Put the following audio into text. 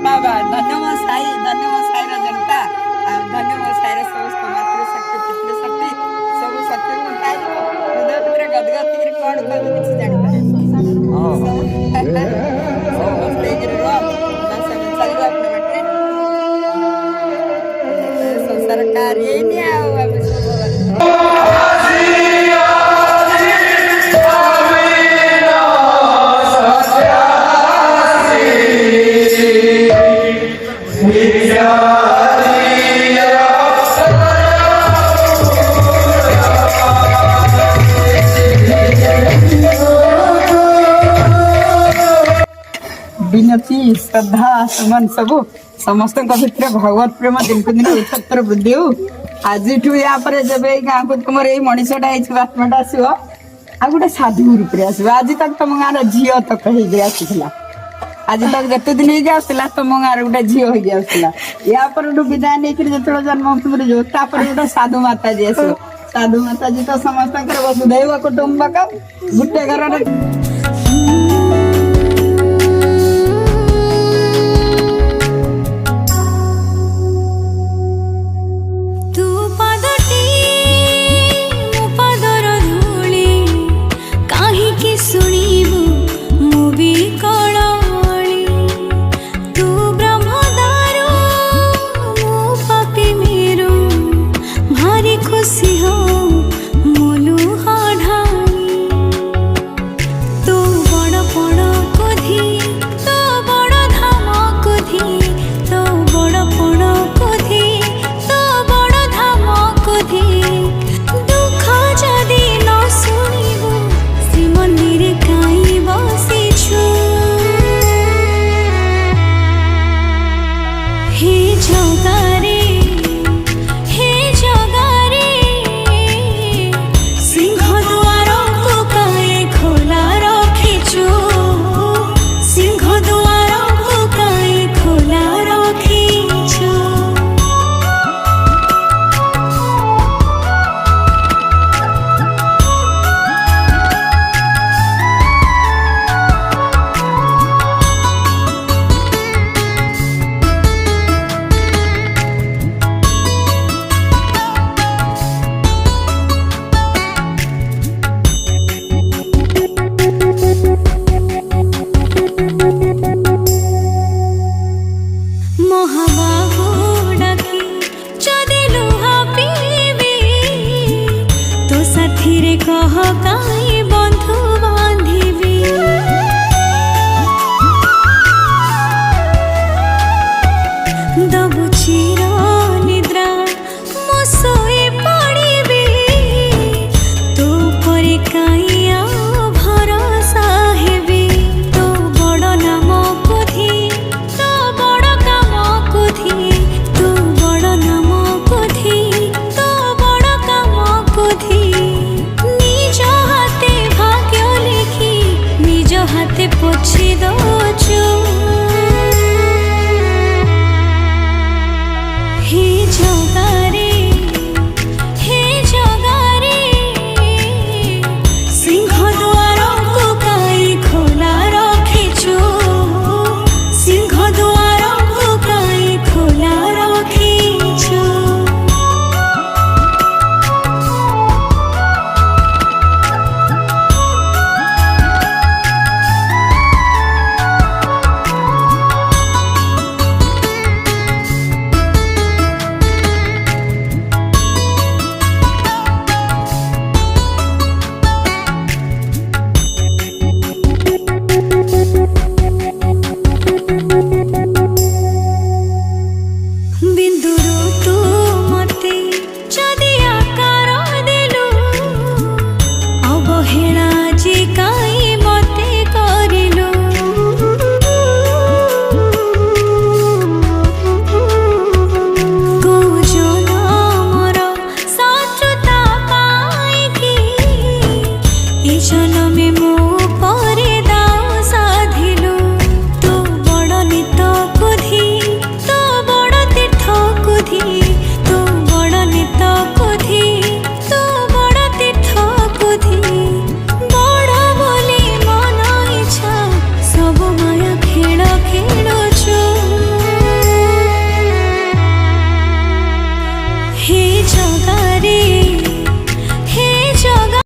बाबा धन्यवाद साई जनता धन्यवाद साई समस्त मातृशक्ति पितृशक्ति सब शक्ति हृदय भितर गदगद कौन कह किसी जानी संसार विनती श्रद्धा सुमन सबू समस्त भितर भगवत प्रेम दिन को दिन उच्चतर वृद्धि हो आज पर जब गाँव को तुम ये मनीषटा आत्माटा आसो आ गोटे साधु रूप से आसो आज तक तुम गाँव झी तक आसाला आज तक जिते दिन आसाला तुम गाँव गोटे झी आसाला या पर विदाय नहीं जो जन्म जो गोटे साधु माता जी आस साधु माता जी तो समस्त वसुधैव कुटुंबकम गोटे घर कह काई बंधु बांधिबी दबु